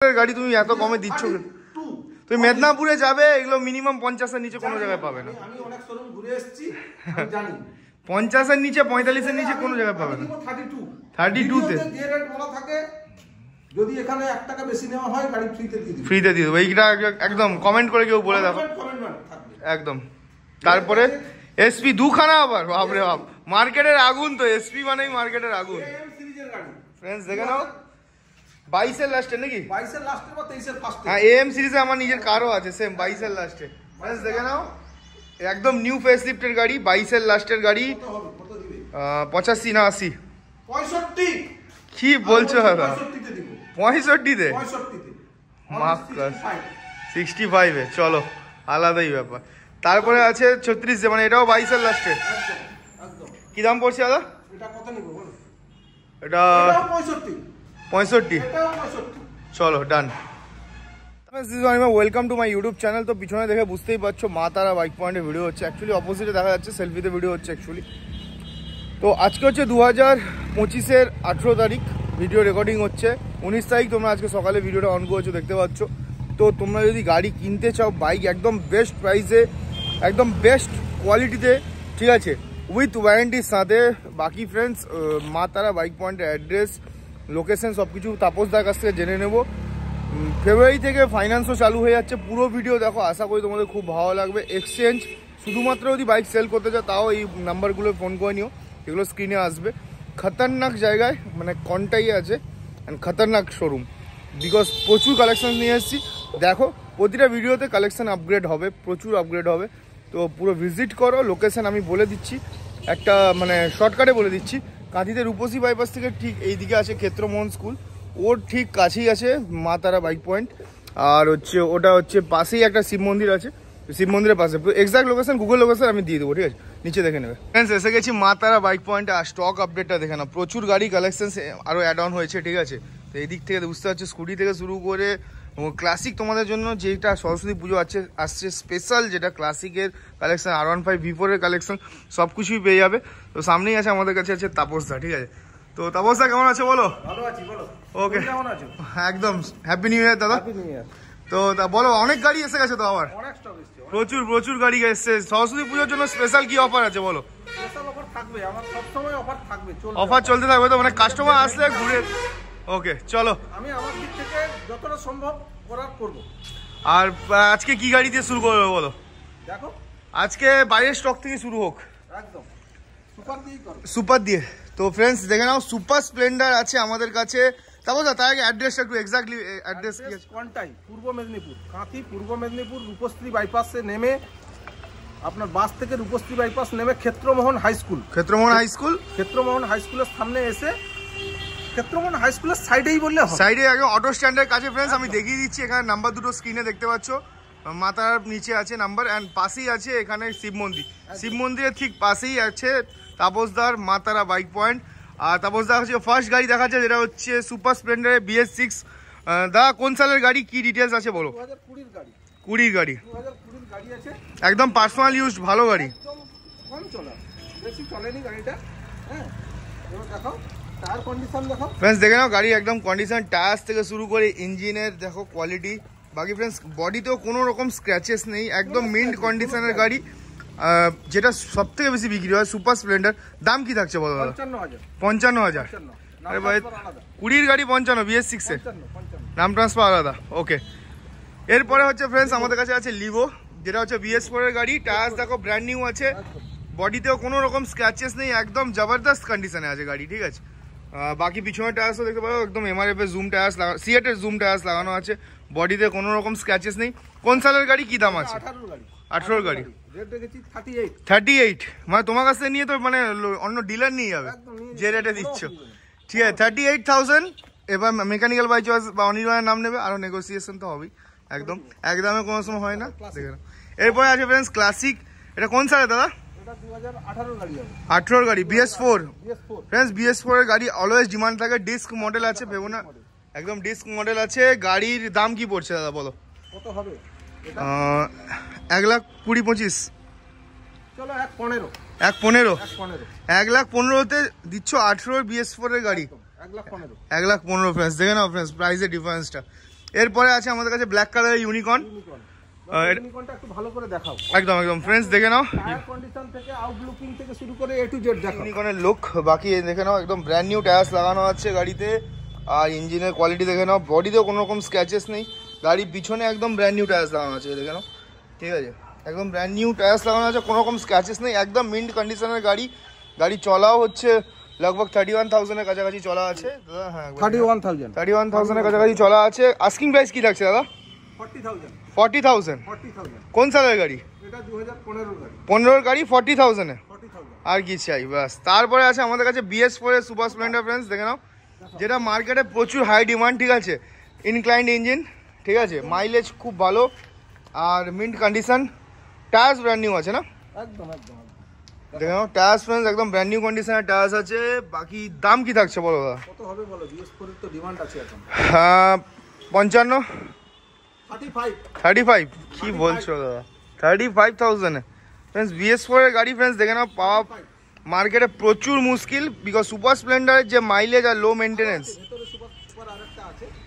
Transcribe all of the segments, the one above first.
গাড়ি তুমি এত কমে দিচ্ছ, তুমি মেদিনীপুরে যাবে এগুলো মিনিমাম 50-এর নিচে কোনো জায়গায় পাবে না। আমি অনেক শোরুম ঘুরে এসেছি, আমি জানি 50-এর নিচে 45-এর নিচে কোনো জায়গায় পাবে না। 32 তে যে রেট বলা থাকে, যদি এখানে 1 টাকা বেশি নেওয়া হয় গাড়ি ফ্রিতে দিয়ে দিই, ফ্রিতে দিয়ে দেবো। এইটা একদম কমেন্ট করে কেউ বলে দেখো একদম। তারপরে এসপি দুখানা আবার, বাপরে বাপ, মার্কেটের আগুন তো, এসপি মানেই মার্কেটের আগুন। ফ্রেন্ডস দেখে নাও 22-এর লাস্টে নাকি, 22-এর লাস্টে বা 23-এর ফার্স্টে। হ্যাঁ, এএম সিরিজে আমার নিজের কারও আছে সেম 22-এর লাস্টে। ফ্রেন্ডস দেখে নাও একদম নিউ ফেস লিফটের গাড়ি, 22-এর লাস্টের গাড়ি। 85 না 80? 65। কি বলছো দাদা? 65-তে দিব। 65-তে? 65-তে মাফ কর, 65-এ চলো, আলাদাই ব্যাপার। তারপরে আছে 36, মানে এটাও 22-এর লাস্টে। কি দাম পড়ছে দাদা এটা? কত নিব বলো? এটা 65। চলো done. Welcome to my YouTube channel. তো পিছনে দেখে বুঝতেই পারছো মা তারা বাইক পয়েন্টে ভিডিও হচ্ছে, অ্যাকচুয়ালি অপোজিটে দেখা যাচ্ছে সেলফিতে ভিডিও হচ্ছে অ্যাকচুয়ালি। তো আজকে হচ্ছে 2025-এর 18 তারিখ, ভিডিও রেকর্ডিং হচ্ছে 19 তারিখ। তোমরা আজকে সকালে ভিডিওটা অন করেছো, দেখতে পাচ্ছ। তো তোমরা যদি গাড়ি কিনতে চাও, বাইক একদম বেস্ট প্রাইসে, একদম বেস্ট কোয়ালিটিতে, ঠিক আছে, উইথ ওয়ারেন্টির সাথে। বাকি ফ্রেন্ডস মা তারা বাইক পয়েন্টের অ্যাড্রেস, লোকেশন সব কিছু তাপসদার কাছ থেকে জেনে নেব। ফেব্রুয়ারি থেকে ফাইন্যান্সও চালু হয়ে যাচ্ছে। পুরো ভিডিও দেখো, আশা করি তোমাদের খুব ভালো লাগবে। এক্সচেঞ্জ শুধুমাত্র যদি বাইক সেল করতে চাও, তাও এই নাম্বারগুলো ফোন করে নিও, এগুলো স্ক্রিনে আসবে। খতরনাক জায়গায়, মানে কনটাই আছে, অ্যান্ড খতরনাক শোরুম, বিকজ প্রচুর কালেকশন নিয়ে এসেছি। দেখো প্রতিটা ভিডিওতে কালেকশন আপগ্রেড হবে, প্রচুর আপগ্রেড হবে। তো পুরো ভিজিট করো। লোকেশন আমি বলে দিচ্ছি, একটা মানে শর্টকাটে বলে দিচ্ছি। কাঁথিতে রূপসী বাইপাস থেকে ঠিক এইদিকে আছে ক্ষেত্রমোহন স্কুল, ওর ঠিক কাছেই আছে মা তারা বাইক পয়েন্ট। আর হচ্ছে ওটা হচ্ছে পাশেই একটা শিব মন্দির আছে, শিব মন্দিরের পাশে। এক্সাক্ট লোকেশন, গুগল লোকেশন আমি দিয়ে দেবো, ঠিক আছে, নিচে দেখে নেবে। ফ্রেন্ডস এসে গেছি মা তারা বাইক পয়েন্টে। আর স্টক আপডেটটা দেখে নাও, প্রচুর গাড়ি কালেকশন আরও অ্যাড অন হয়েছে, ঠিক আছে। তো এই দিক থেকে বুঝতে পারছো, স্কুটি থেকে শুরু করে ক্লাসিক, তোমাদের জন্য যেটা সরস্বতী পুজো আসছে স্পেশাল, যেটা ক্লাসিকের কালেকশন, R15 V4 এর কালেকশন, সব কিছুই পেয়ে যাবে। তো সামনেই আছে আমাদের কাছে আছে তাপসদা, ঠিক আছে। তো তাপসদা কেমন আছে বলো? ভালো আছি, বলো। ওকে, কেমন আছো? একদম হ্যাপি নিউ ইয়ার দাদা। Happy new year. তো বলো, অনেক গাড়ি এসে গেছে তো আবার? অনেক স্টক এসেছে, প্রচুর গাড়ি এসেছে। সরস্বতী পুজোর জন্য স্পেশাল কি অফার আছে বলো? স্পেশাল অফার থাকবে, আমার সব সময় অফার থাকবে, অফার চলতে থাকবে তো, মানে কাস্টমার আসলে ঘুরে। ওকে চলো, আমি আমার দিক থেকে যতটা সম্ভব করার করব। আর আজকে কি গাড়ি দিয়ে শুরু করবে বলো? দেখো আজকে বাইরের স্টক থেকে শুরু হোক, একদম সুপার দিয়েই করো। সুপার দিয়ে। তো ফ্রেন্ডস দেখে নাও, সুপার স্প্লেন্ডার আছে আমাদের কাছে। তারপর তার আগে অ্যাড্রেসটা একটু এক্স্যাক্টলি অ্যাড্রেস কি আছে? কোনটাই পূর্ব মেদিনীপুর, কাঁথি পূর্ব মেদিনীপুর, রূপশ্রী বাইপাসে নেমে, আপনার বাস থেকে রূপশ্রী বাইপাস নেমে Kshetramohan high school, Kshetramohan high স্কুলের সামনে এসে, ক্ষেত্রমোহন হাই স্কুলের সাইডেই বললে হবে, সাইডে আগে অটো স্ট্যান্ডের কাছে। ফ্রেন্ডস আমি দেখিয়ে দিচ্ছি, এখানে নাম্বার দুটো স্ক্রিনে দেখতে পাচ্ছ, মাথার নিচে আছে নাম্বার, অ্যান্ড পাশেই আছে এখানে শিব মন্দির। শিব মন্দিরের ঠিক পাশেই আছে তাপসদার মা তারা বাইক পয়েন্ট। আর তাপসদা হচ্ছে ফার্স্ট গাড়ি দেখাচ্ছে, যেটা হচ্ছে সুপার স্প্লেন্ডারের BS6। দা কোন সালের গাড়ি, কি ডিটেলস আছে বলো? 2020 গাড়ি, 20 গাড়ি, 2020 গাড়ি আছে, একদম পার্সোনাল ইউজ, ভালো গাড়ি, একদম কম চলা, বেশি চলেনি গাড়িটা। হ্যাঁ, এবার দেখো টায়ার কন্ডিশন দেখো ফ্রেন্ডস, দেখে নাও গাড়ি একদম কন্ডিশন, টায়ার থেকে শুরু করে ইঞ্জিনের দেখো কোয়ালিটি। বাকি ফ্রেন্ডস বডিতেও কোনো রকম স্ক্র্যাচেস নেই, একদম মিন্ট কন্ডিশনের গাড়ি, যেটা সব থেকে বেশি বিক্রি হয় সুপার স্প্লেন্ডার। দাম কি থাকছে বলো? 55,000। আরে ভাই 20 গাড়ি 55, BS6 এ নাম ট্রান্সফার আলাদা। ওকে, এরপরে হচ্ছে ফ্রেন্ডস আমাদের কাছে আছে লিভো, যেটা হচ্ছে BS4 এর গাড়ি। টায়ার দেখো ব্র্যান্ড নিউ আছে, বডিতেও কোনো রকম স্ক্র্যাচেস নেই, একদম জবরদস্ত কন্ডিশনে আছে গাড়ি, ঠিক আছে। বাকি পিছনের টায়ার্সও দেখতে পারো, একদম MRF এর জুম টায়ার্স, সিয়েটের জুম টায়ার্স লাগানো আছে, বডিতে কোনো রকম স্ক্র্যাচেস নেই। কোন সালের গাড়ি, কি দাম আছে? 18 গাড়ি, 38। মানে তোমার কাছ থেকে নিয়ে তো মানে অন্য ডিলার নিয়ে যাবে যে রেটে দিচ্ছ, ঠিক আছে। 38,000। এবার মেকানিক্যাল বাই চয়েস বা অনির্বাণের নাম নেবে, আরো নেগোসিয়েশন তো হবেই, একদমে কোনো সময় হয় না, দেখে না। এরপরে আছে ফ্রেন্ডস ক্লাসিক, এটা কোন সালে দাদা? 18 গাড়ি, BS4। ফ্রেন্ডস BS4 এর গাড়ি অলওয়েজ ডিমান্ড থাকে, ডিস্ক মডেল আছে, ভেবো না, একদম ডিস্ক মডেল আছে। গাড়ির দাম কি পড়ছে দাদা বলো? কত হবে? 1,20,25। চলো 1,15। 1,15,তে দিচ্ছ 18 BS4 এর গাড়ি, 1,15,000। ফ্রেন্ডস দেখে নাও ফ্রেন্ডস প্রাইসের ডিফারেন্সটা। এরপরে আছে আমাদের কাছে ব্ল্যাক কালারের ইউনিকর্ন। ইউনিকর্নটা একটু ভালো করে দেখাও। একদম একদম ফ্রেন্ডস দেখে নাও, টায়ার কন্ডিশন থেকে আউটলুকিং থেকে শুরু করে এ টু জেড দেখো। ইউনিকর্নের লুক বাকি দেখে নাও, একদম ব্র্যান্ড নিউ টায়ার্স লাগানো আছে গাড়িতে। আর ইঞ্জিনের কোয়ালিটি দেখে নাও, বডিতেও কোনো রকম স্ক্র্যাচেস নেই। গাড়ির পিছনে একদম ব্র্যান্ড নিউ টায়ার্স লাগানো আছে, দেখে নাও, ঠিক আছে, একদম ব্র্যান্ড নিউ টায়ার্স লাগানো আছে, কোনো রকম স্ক্র্যাচেস নেই, একদম মিন্ট কন্ডিশনের গাড়ি। গাড়ি চলাও হচ্ছে लगभग 31,000 কাছাকাছি চলা আছে। হ্যাঁ 31,000 কাছাকাছি চলা আছে। আস্কিং প্রাইস কি লাগছে দাদা? 40,000। কোন সালের গাড়ি? এটা 2015 গাড়ি। 15 গাড়ি 40,000 এ, আর কি চাই বাস। তারপরে আছে আমাদের কাছে BS4 এর সুপার স্প্লেন্ডার ফ্রেন্ডস, দেখে নাও, যেটা মার্কেটে প্রচুর হাই ডিমান্ড, ঠিক আছে, ইনক্লাইন্ড ইঞ্জিন, ঠিক আছে, মাইলেজ খুব ভালো আর mint condition, tyres brand new আছে না, একদম একদম দেখে নাও টায়ার্স ফ্রেন্ডস, একদম ব্র্যান্ড নিউ কন্ডিশনের টায়ার্স আছে। বাকি দাম কি থাকছে বলো দাদা? কত হবে বলো? BS4 এর তো ডিমান্ড আছে এখন। 55, 35 কি বলছো দাদা? 35,000 এ ফ্রেন্ডস BS4 এর গাড়ি ফ্রেন্ডস, দেখে নাও, পাওয়া মার্কেটে প্রচুর মুশকিল, বিকজ সুপার স্প্লেন্ডারের যে মাইলেজ আর লো মেনটেনেন্স।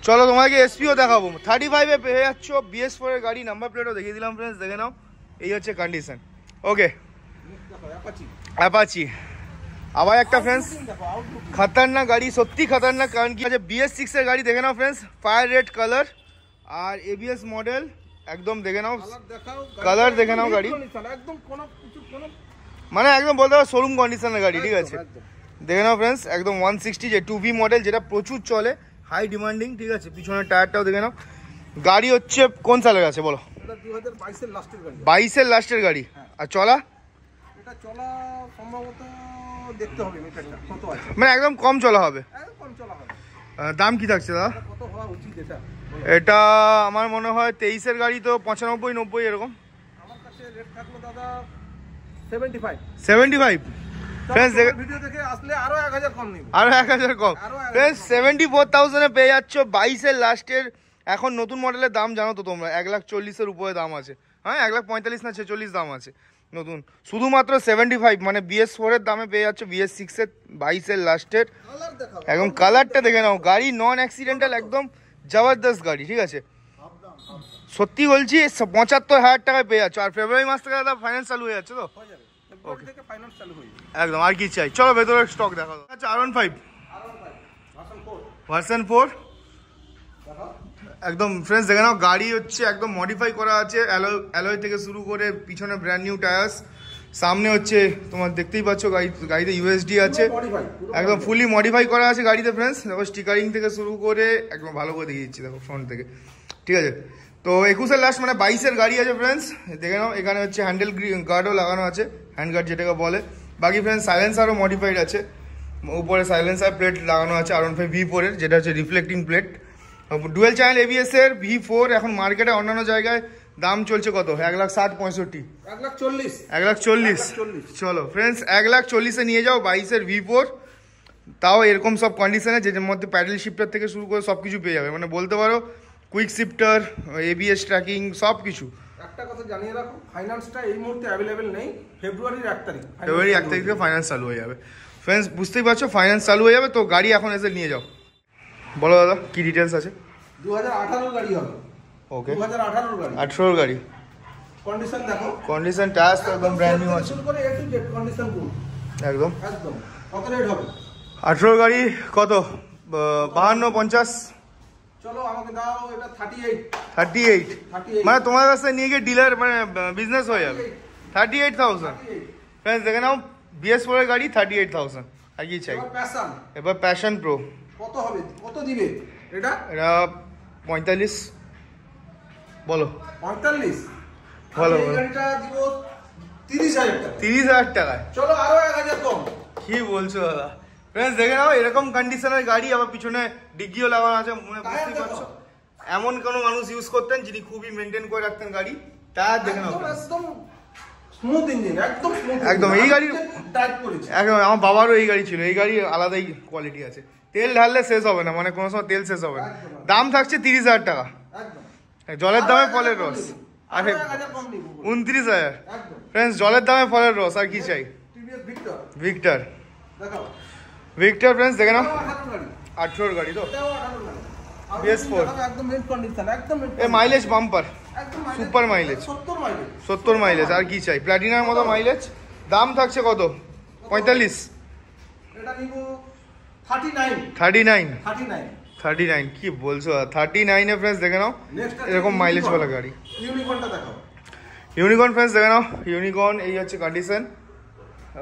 চলো তোমাকে এসপিও দেখাবো, 35 এ পেয়ে যাচ্ছ BS4 এর গাড়ি। নাম্বার প্লেটও দেখিয়ে দিলাম ফ্রেন্ডস, দেখে নাও, এই হচ্ছে কন্ডিশন। ওকে, অ্যাপাচি আবার একটা ফ্রেন্ডস খতরনাক গাড়ি, সত্যি খতরনাক, কারণ কি আছে BS6 এর গাড়ি, দেখে নাও ফ্রেন্ডস, ফায়ার রেড কালার আর ABS মডেল, একদম দেখে নাও, কালার দেখে নাও, গাড়ি একদম কোনো মানে একদম বলতে পারো শোরুম কন্ডিশনের গাড়ি, ঠিক আছে, দেখে নাও ফ্রেন্ডস, একদম 160 যে 2V মডেল, যেটা প্রচুর চলে, হাই ডিমান্ডিং, ঠিক আছে। পিছনের টায়ারটাও দেখে নাও। গাড়ি হচ্ছে কোন সালের আছে বলো? 2022 এর লাস্টের গাড়ি। 22 এর লাস্টের গাড়ি। আর চলা? এটা চলা সম্ভবত দেখতে হবে মিটারটা কত আছে, মানে একদম কম চলা হবে, একদম কম চলা হবে। দাম কি থাকছে দাদা? কত হওয়া উচিত এটা? এটা আমার মনে হয় 23 এর গাড়ি, তো 95-90 এরকম। আমার কাছে রেট থাকলো দাদা 75। ফ্রেন্ডস ভিডিও দেখে আসলে আরো 1000 কম নিব, আরো 1000 কম ফ্রেন্ডস, 74,000 এ পেয়ে যাচ্ছ 22 এর লাস্টের। এখন নতুন মডেলের দাম জানো তো তোমরা, 1,40,000 এর উপরে দাম আছে। হ্যাঁ 1,45,000 না 46 দাম আছে নতুন, শুধুমাত্র 75 মানে BS4 এর দামে পেয়ে যাচ্ছ BS6 এর 22 এর লাস্টের। একদম কালারটা দেখে নাও, গাড়ি নন অ্যাক্সিডেন্টাল, একদম জবরদস্ত গাড়ি, ঠিক আছে, সত্যি বলছি 75,000 টাকায় পেয়ে যাচ্ছ। আর ফেব্রুয়ারি মাস থেকে দাদা ফাইন্যান্স চালু হয়ে যাচ্ছে তো, একদম, আর কি চাই। চলো ভেতরে স্টক দেখো। আচ্ছা R15 ভার্সন 4 একদম ফ্রেন্ডস, দেখে নাও, গাড়ি হচ্ছে একদম মডিফাই করা আছে, অ্যালয় থেকে শুরু করে পিছনে ব্র্যান্ড নিউ টায়ার্স, সামনে হচ্ছে তোমার দেখতেই পাচ্ছ গাড়িতে USD আছে, একদম ফুলি মডিফাই করা আছে গাড়িতে ফ্রেন্ডস। দেখো স্টিকারিং থেকে শুরু করে একদম ভালো করে দেখিয়ে দিচ্ছি, দেখো ফ্রন্ট থেকে, ঠিক আছে। তো 21 এর লাস্ট মানে 22 এর গাড়ি আছে ফ্রেন্ডস, দেখে নাও। এখানে হচ্ছে হ্যান্ডেল গার্ডও লাগানো আছে, হ্যান্ড গার্ড যেটাকে বলে। বাকি ফ্রেন্ডস সাইলেন্সারও মডিফাইড আছে, উপরে সাইলেন্সার প্লেট লাগানো আছে R15 V4 এর, যেটা হচ্ছে reflecting plate. Dual channel ABS এর V4 এখন মার্কেটে অন্যান্য জায়গায় দাম চলছে কত? 1,60,65, 1,40,000। চলো ফ্রেন্ডস 1,40,000 এ নিয়ে যাও 22 এর V4, তাও এরকম সব কন্ডিশনে, যেটার মধ্যে প্যাডেল শিফটার থেকে শুরু করে সব কিছু পেয়ে যাবে, মানে বলতে পারো কুইক শিফটার, ABS ট্র্যাকিং, সব কিছু। একটা কথা জানিয়ে রাখো, ফাইন্যান্সটা এই মুহূর্তে অ্যাভেলেবেল নেই, ফেব্রুয়ারির 1 তারিখ থেকে ফাইন্যান্স চালু হয়ে যাবে ফ্রেন্ডস, বুঝতেই পারছো, ফাইন্যান্স চালু হয়ে যাবে। তো গাড়ি এখন এসে নিয়ে যাও। বলো দাদা কি ডিটেলস আছে? 2018 গাড়ি হবে। ওকে 2018 গাড়ি, 18 গাড়ি। কন্ডিশন দেখো, কন্ডিশন টায়ার্স তো একদম ব্র্যান্ড নিউ আছে, শুরু করে A to Z condition good, একদম। কত রেট হবে? 18 গাড়ি কত? 52, 50। চলো আমাকে দাও এটা 38। মানে তোমার কাছে নিয়ে গিয়ে ডিলার মানে বিজনেস হয়ে যাবে। 38,000 ফ্রেন্ডস, দেখে নাও, BS4 এর গাড়ি 38,000। আর কি চাই? এবার প্যাশন প্রো কত হবে, কত দিবে এটা? 45। বলো 45। বলো গাড়িটা দিব 30,000 টাকা। 30,000 টাকায়? চলো আরো 1000 কম। কি বলছো দাদা? ফ্রেন্ডস দেখে নাও, এরকম কন্ডিশনের গাড়ি, আবার পিছনে ডিগ্গিও লাগানো আছে, মনে বুঝতেই পারছো। এমন কোনো মানুষ ইউজ করতেন যিনি খুবই মেনটেন করে রাখতেন গাড়ি। টায়ার দেখে নাও, একদম স্মুথ ইঞ্জিন, একদম স্মুথ, একদম। এই গাড়ি টাইট করেছে, একদম। আমার বাবারও এই গাড়ি ছিল, এই গাড়ি আলাদাই কোয়ালিটি আছে, তেল ঢাললে শেষ হবে না, মানে কোনো সময় তেল শেষ হবে না। দাম থাকছে 30,000 টাকা, জলের দামে ফলের রস। আরে 29,000 ফ্রেন্ডস, জলের দামে ফলের রস, আর কি চাই? ভিক্টর ফ্রেন্ডস দেখে নাও, 18 গাড়ি তো। BS4 একদম মিড কন্ডিশন, একদম এ মাইলেজ বাম্পার, একদম সুপার মাইলেজ, 70 মাইলেজ, 70 মাইলেজ। আর কি চাই, প্ল্যাটিনার মতো মাইলেজ। দাম থাকছে কত? 45। এটা নিব 39 39 39 39 কি বলছো? 39 এ ফ্রেন্ডস দেখে নাও এরকম মাইলেজ वाला গাড়ি। ইউনিকর্নটা দেখাও। ইউনিকর্ন ফ্রেন্ডস দেখে নাও, ইউনিকর্ন এই হচ্ছে কন্ডিশন।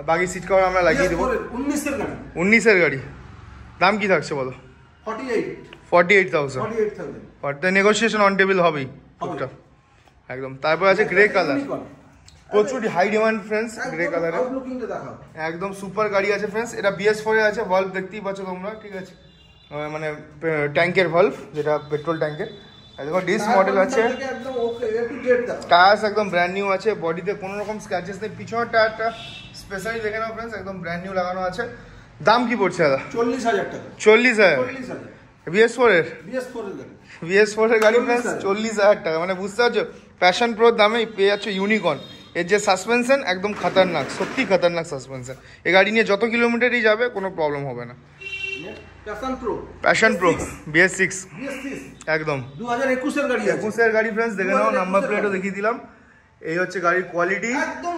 বাকি সিট কভার আমরা লাগিয়ে দেবো। 19 এর গাড়ি, 19 এর গাড়ি। দাম কি থাকছে বলো? 48,000। But the negotiation on table হবেই টুকটাক একদম। তারপর আছে গ্রে কালার, প্রচুর হাই ডিমান্ড ফ্রেন্ডস গ্রে কালারে, একদম সুপার গাড়ি আছে ফ্রেন্ডস। এটা BS4 এ আছে, ভালভ দেখতেই পাচ্ছ তোমরা, ঠিক আছে, মানে ট্যাঙ্কের ভালভ, যেটা পেট্রোল ট্যাঙ্কের। দেখো ডিস মডেল আছে, টায়ার্স একদম ব্র্যান্ড নিউ আছে, বডিতে কোনো রকম স্ক্র্যাচেস নেই। পিছনের টায়ারটা স্পেশালি দেখে নাও ফ্রেন্ডস, একদম ব্র্যান্ড নিউ লাগানো আছে। দাম কি পড়ছে দাদা? 40,000 টাকা। 40,000 BS4 এর? BS4 এর গাড়ি ফ্রেন্ডস 40,000 টাকা, মানে বুঝতে পারছো প্যাশন প্রোর দামে পেয়ে যাচ্ছ ইউনিকর্ন। এর যে সাসপেনশন একদম খতরনাক, সত্যি খতরনাক সাসপেনশন। এই গাড়ি নিয়ে যত কিলোমিটারই যাবে কোনো প্রবলেম হবে না। প্যাশন প্রো BS6 একদম 2021 এর গাড়ি, 21 এর গাড়ি ফ্রেন্ডস দেখে নাও, নাম্বার প্লেটও দেখিয়ে দিলাম। এই হচ্ছে গাড়ির কোয়ালিটি, একদম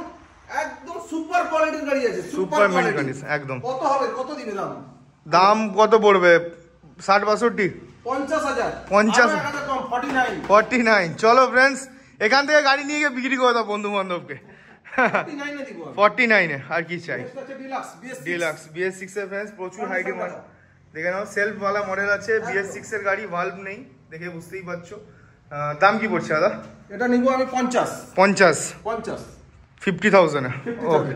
একদম সুপার কোয়ালিটির গাড়ি আছে, সুপার মিড কন্ডিশন একদম। কত হবে, কত দিবে দাম? দাম কত পড়বে? 60-62 50,000 কম 49। চলো ফ্রেন্ডস এখান থেকে গাড়ি নিয়ে গিয়ে বিক্রি করে দাও বন্ধু বান্ধবকে। 49 এ আর কি চাই? ডিলাক্স BS6 এর ফ্রেন্ডস প্রচুর হাই ডিমান্ড। দেখে নাও সেলফ ওয়ালা মডেল আছে, BS6 এর গাড়ি, ভালভ নেই, দেখে বুঝতেই পারছো। দাম কি পড়ছে দাদা? এটা নিব আমি 50 50,000 এ। ওকে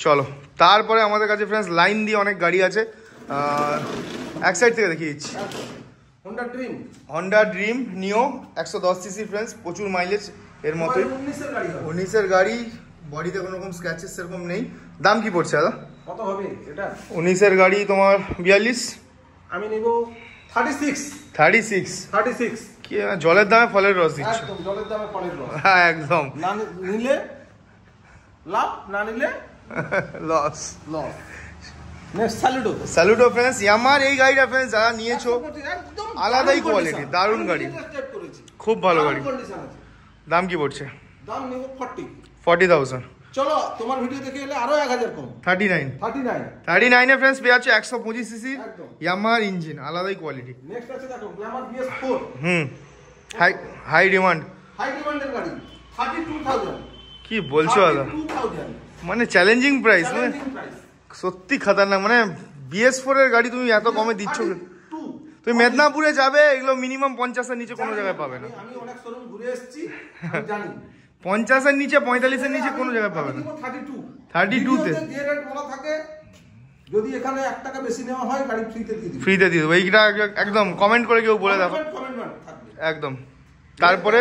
চলো, তারপরে আমাদের কাছে ফ্রেন্ডস লাইন দিয়ে অনেক গাড়ি আছে। এক সাইড থেকে দেখিয়ে দিচ্ছি। হন্ডা ড্রিম নিও 110 সিসি ফ্রেন্ডস, প্রচুর মাইলেজ এর মতোই। 19 এর গাড়ি, বডিতে কোনো রকম স্ক্র্যাচেস সেরকম নেই। দাম কি পড়ছে দাদা? কত হবে এটা? 19 এর গাড়ি তোমার 42। আমি নিব 36 কি জলের দামে ফলের রস দিচ্ছ? একদম জলের দামে ফলের রস, হ্যাঁ একদম। না নিলে লাভ, না নিলে লস। নেক্সট স্যালুটো ফ্রেন্ডস, ইয়ামার এই গাড়িটা ফ্রেন্ডস যারা নিয়েছো আলাদাই কোয়ালিটি, দারুণ গাড়ি, খুব ভালো গাড়ি। দাম কি পড়ছে? দাম নিব 40,000। চলো তোমার ভিডিও দেখে এলে আরো 1000 কম, 39 এ ফ্রেন্ডস পেয়ে যাচ্ছে 125 সিসি ইয়ামার ইঞ্জিন, আলাদাই কোয়ালিটি। নেক্সট আছে দেখো গ্ল্যামার BS4, হাই ডিমান্ডের গাড়ি 32,000। কি বলছো দাদা? মানে চ্যালেঞ্জিং প্রাইস, মানে সত্যি খতরনাক। মানে BS4 এর গাড়ি তুমি এত কমে দিচ্ছ, তুমি মেদিনীপুরে যাবে এগুলো মিনিমাম 50 এর নিচে কোনো জায়গায় পাবে না। আমি অনেক শোরুম ঘুরে এসেছি, আমি জানি 50 এর নিচে 45 এর নিচে কোনো জায়গায় পাবে না। 32 তে যে রেট বলা থাকে, যদি এখানে 1 টাকা বেশি নেওয়া হয় গাড়ি ফ্রিতে দিয়ে দেবো। এইটা একদম কমেন্ট করে কেউ বলে দেখো একদম। তারপরে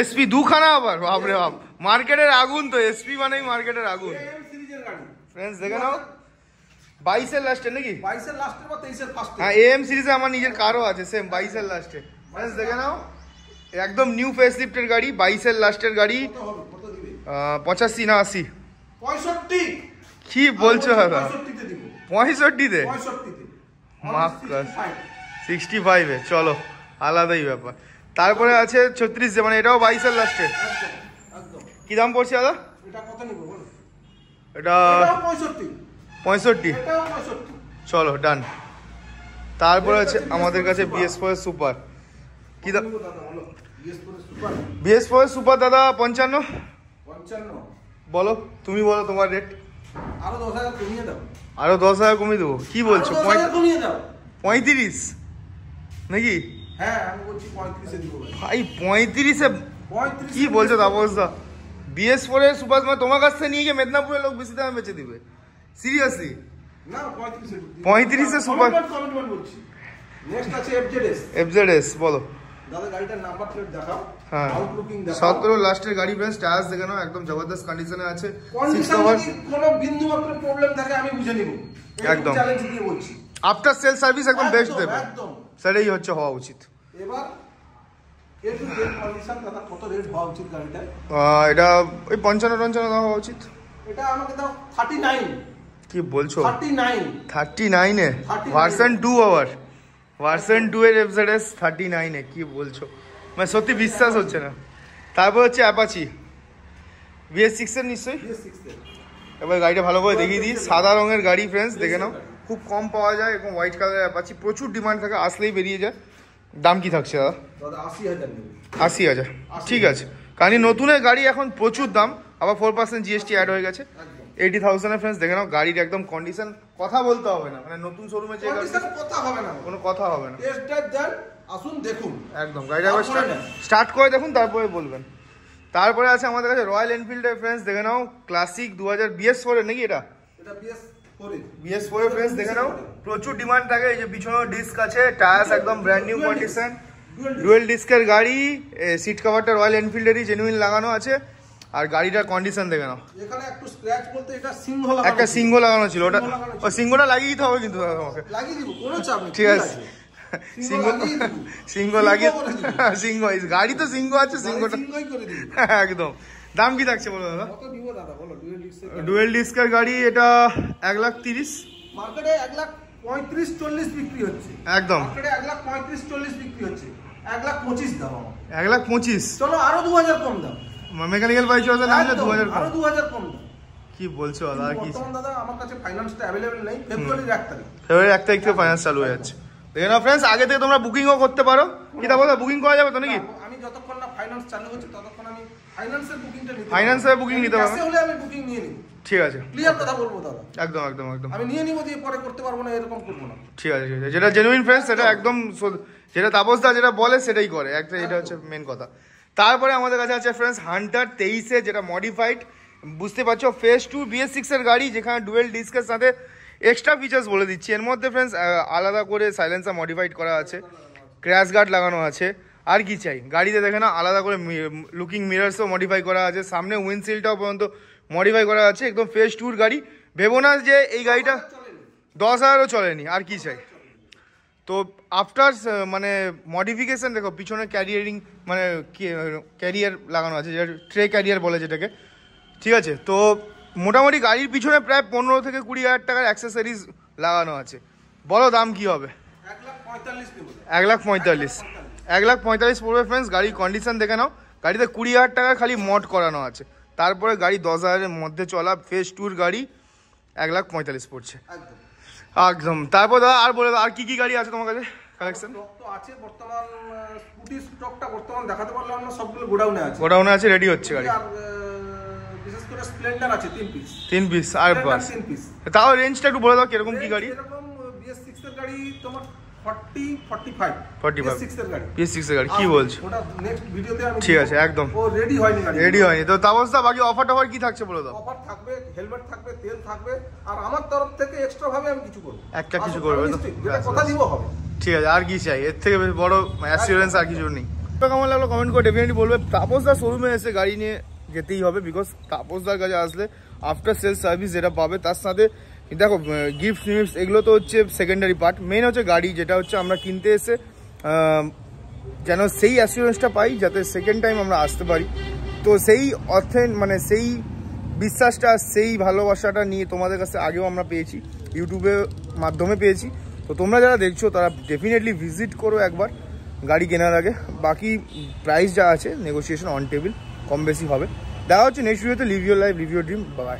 SP দুখানা, আবার বাপরে বাপ, মার্কেটের আগুন তো, SP মানেই মার্কেটের আগুন ফ্রেন্ডস। দেখে নাও 22 এর লাস্টে নাকি? 22 এর লাস্টে বা 23 এর ফার্স্টে। হ্যাঁ AM সিরিজে আমার নিজের কারও আছে সেম 22 এর লাস্টে ফ্রেন্ডস। দেখে নাও একদম নিউ ফেস লিফটের গাড়ি, 22 এর লাস্টের গাড়ি। 85 না 80? 65। কি বলছো দাদা? 65 তে? 65 এ? চলো আলাদাই ব্যাপার। তারপরে আছে 36, মানে এটাও 22 এর লাস্টে। কি দাম পড়ছে দাদা? এটা কত নিব বলো? এটা 65। চলো ডান। তারপরে আছে আমাদের কাছে BS4 সুপার। কি দাম? BS4 সুপার দাদা 55। বলো, তুমি বলো তোমার রেট। আরো 10,000 কমিয়ে দাও। আরো 10,000 কমিয়ে দেবো? কি বলছো? 35 নাকি? হ্যাঁ আমি বলছি 35 এ দিব ভাই। 35 এ? কি বলছো তাপসদা? BS4 এর সুপার মানে তোমার কাছ থেকে নিয়ে গিয়ে মেদিনীপুরের লোক বেশি দামে বেচে দিবে? সিরিয়াসলি? না 35 এ সুপার কমিটমেন্ট বলছি। নেক্সট আছে FZS বলো দাদা, গাড়িটার নাম্বার প্লেট দেখাও। হ্যাঁ আউটলুকিং দেখাও। 17 লাস্টের গাড়ি ফ্রেন্ডস, টায়ার্স দেখে নাও একদম জবরদস্ত কন্ডিশনে আছে। কোনো বিন্দু মাত্র প্রবলেম থাকে আমি বুঝে নিব, একদম চ্যালেঞ্জ দিয়ে বলছি। আফটার সেল সার্ভিস একদম বেস্ট দেবে, একদম সেটাই হচ্ছে হওয়া উচিত। এবার একটু রেট কন্ডিশন দাদা, কত রেট হওয়া উচিত গাড়িটা? এটা ওই 55 হওয়া উচিত। এটা আমাকে দাও 39। কি বলছো? 39 এ ভার্সন 2 আবার? ভার্সন 2 এর FZS 39 কি বলছো, মানে সত্যি বিশ্বাস হচ্ছে না। তারপর হচ্ছে অ্যাপাচি BS6 এর নিশ্চয়ই। এবার গাড়িটা ভালো করে দেখিয়ে দিই, সাদা রঙের গাড়ি ফ্রেন্ডস, দেখে নাও, খুব কম পাওয়া যায় এবং হোয়াইট কালারের অ্যাপাচি, প্রচুর ডিমান্ড থাকে, আসলেই বেরিয়ে যায়। দাম কি থাকছে দাদা? 80,000। ঠিক আছে, কারণ নতুনের গাড়ি এখন প্রচুর দাম, আবার 4% GST অ্যাড হয়ে গেছে। 80,000 ফ্রেন্ডস, দেখে নাও গাড়ির একদম কন্ডিশন, কথা বলতে হবে না, মানে নতুন শোরুমে যে কথা হবে না, কোনো কথা হবে না, টেস্ট ড্রাইভ দেন, আসুন দেখুন একদম গাড়িটা একবার স্টার্ট করে দেখুন, তারপরে বলবেন। তারপরে আছে আমাদের কাছে রয়্যাল এনফিল্ডের ফ্রেন্ডস, দেখে নাও ক্লাসিক 2000 BS4 এর নাকি এটা BS4 এর ফ্রেন্ডস, দেখে নাও প্রচুর ডিমান্ড থাকে। এই যে পিছনে ডিস্ক আছে, টায়ার্স একদম ব্র্যান্ড নিউ কন্ডিশন, ডুয়েল ডিস্কের গাড়ি, সিট কভারটা রয়্যাল এনফিল্ডেরই জেনুইন লাগানো আছে। আর গাড়িটার কন্ডিশন দেখে নাও, এখানে একটু স্ক্র্যাচ বলতে এটা সিংহ লাগানো, একটা সিংহ লাগানো ছিল, ওটা ওই সিংহটা লাগিয়ে দিতে হবে কিন্তু দাদা আমাকে, লাগিয়ে দিব, কোনো চাপ নেই, ঠিক আছে। সিংহ লাগিয়ে, সিংহ গাড়ি তো সিংহ আছে, সিংহটা একদম। দাম কি থাকছে বলো দাদা? ডুয়েল ডিস্কের গাড়ি এটা 1,30,000, মার্কেটে 1,35,40 বিক্রি হচ্ছে, একদম মার্কেটে 1,35,40 বিক্রি হচ্ছে, 1,25,000 দাম, 1,25,000। চলো আরো 2,000 কম দাম, মেকানিক্যাল বাইক আছে নামলে 2,000 আরো 2,000 কম দাম। কি বলছো দাদা? আর কি দাদা আমার কাছে ফাইন্যান্সটা अवेलेबल নেই, ফেব্রুয়ারির 1 তারিখ, ফেব্রুয়ারি 1 তারিখ থেকে ফাইন্যান্স চালু হয়ে যাচ্ছে। দেখে নাও ফ্রেন্ডস, আগে থেকে তোমরা বুকিংও করতে পারো, কি তা বলো, বুকিং করা যাবে তো নাকি? আমি যতক্ষণ না ফাইন্যান্স চালু হচ্ছে ততক্ষণ আমি ফাইন্যান্সের বুকিংটা নিতে, ফাইন্যান্সের বুকিং নিতে পারো, হলে আমি বুকিং নিয়ে নিব, ঠিক আছে, ক্লিয়ার কথা বলবো দাদা, একদম একদম একদম, আমি নিয়ে নিব, দিয়ে পরে করতে পারবো না এরকম করব না, ঠিক আছে ঠিক আছে। যেটা জেনুইন ফ্রেন্ডস সেটা একদম, যেটা তাপসদা যেটা বলে সেটাই করে, একটা এটা হচ্ছে মেন কথা। তারপরে আমাদের কাছে আছে ফ্রেন্ডস হান্টার 23 যেটা মডিফাইড, বুঝতে পারছো ফেজ 2 BS6 এর গাড়ি, যেখানে ডুয়েল ডিস্কের সাথে এক্সট্রা ফিচার্স বলে দিচ্ছি এর মধ্যে ফ্রেন্ডস, আলাদা করে সাইলেন্সার মডিফাইড করা আছে, ক্র্যাশ গার্ড লাগানো আছে, আর কি চাই গাড়িতে দেখে না, আলাদা করে লুকিং মিরার্সও মডিফাই করা আছে, সামনে উইন্ডশিল্ডটাও পর্যন্ত মডিফাই করা আছে, একদম ফেজ 2 গাড়ি। ভেবো না যে এই গাড়িটা 10,000ও চলেনি, আর কি চাই। তো আফটার মানে মডিফিকেশন দেখো, পিছনে ক্যারিয়ারিং মানে ক্যারিয়ার লাগানো আছে, যেটা ট্রে ক্যারিয়ার বলে যেটাকে, ঠিক আছে। তো মোটামুটি গাড়ির পিছনে প্রায় 15 থেকে 20,000 টাকার অ্যাক্সেসরিজ লাগানো আছে। বলো দাম কি হবে? 1,45,000 পড়বে ফ্রেন্ডস। গাড়ির কন্ডিশন দেখে নাও, গাড়িতে 20,000 টাকা খালি মড করানো আছে, তারপরে গাড়ি 10,000-এর মধ্যে চলা ফেজ 2 গাড়ি 1,45,000 পড়ছে একদম। তারপর দাদা আর বলে আর কি কি গাড়ি আছে তোমার কাছে কালেকশন? আছে বর্তমান স্কুটি স্টকটা বর্তমান দেখাতে পারলাম না, সবগুলো গোডাউনে আছে, গোডাউনে আছে, রেডি হচ্ছে গাড়ি। আর বিশেষ করে স্প্লেন্ডার আছে 3 পিস আর বাস। তাও রেঞ্জটা একটু বলে দাও কিরকম কি গাড়ি? এরকম BS6 এর গাড়ি তোমার 45 BS6 এর গাড়ি, BS6 এর গাড়ি কি বলছো? ওটা নেক্সট ভিডিওতে আমি, ঠিক আছে একদম, ও রেডি হয়নি গাড়ি, রেডি হয়নি তো। তাবস্তা বাকি অফার টফার কি থাকছে বলে দাও? অফার থাকবে, হেলমেট থাকবে, তেল থাকবে, আর আমার তরফ থেকে এক্সট্রা ভাবে আমি কিছু করব, একটা কিছু করবে তো, যেটা কথা দিব হবে, ঠিক আছে। আর কি চাই এর থেকে বড় অ্যাসিওরেন্স? আর কিছু নেই। কেমন লাগলো কমেন্ট করে ডেফিনেটলি বলবে। তাপসদার শোরুমে এসে গাড়ি নিয়ে যেতেই হবে, বিকজ তাপসদার কাছে আসলে আফটার সেলস সার্ভিস যেটা পাবে, তার সাথে দেখো গিফট ফিফট এগুলো তো হচ্ছে সেকেন্ডারি পার্ট, মেন হচ্ছে গাড়ি যেটা হচ্ছে আমরা কিনতে এসে যেন সেই অ্যাসিওরেন্সটা পাই, যাতে সেকেন্ড টাইম আমরা আসতে পারি। তো সেই অর্থে মানে সেই বিশ্বাসটা, সেই ভালোবাসাটা নিয়ে তোমাদের কাছে আগেও আমরা পেয়েছি, ইউটিউবের মাধ্যমে পেয়েছি। তো তোমরা যারা দেখছো তারা ডেফিনেটলি ভিজিট করো একবার গাড়ি কেনার আগে। বাকি প্রাইস যা আছে নেগোসিয়েশন অন টেবিল, কম বেশি হবে। দেখা হচ্ছে নেক্সট ভিডিওতে। Live your life, live your dream, by.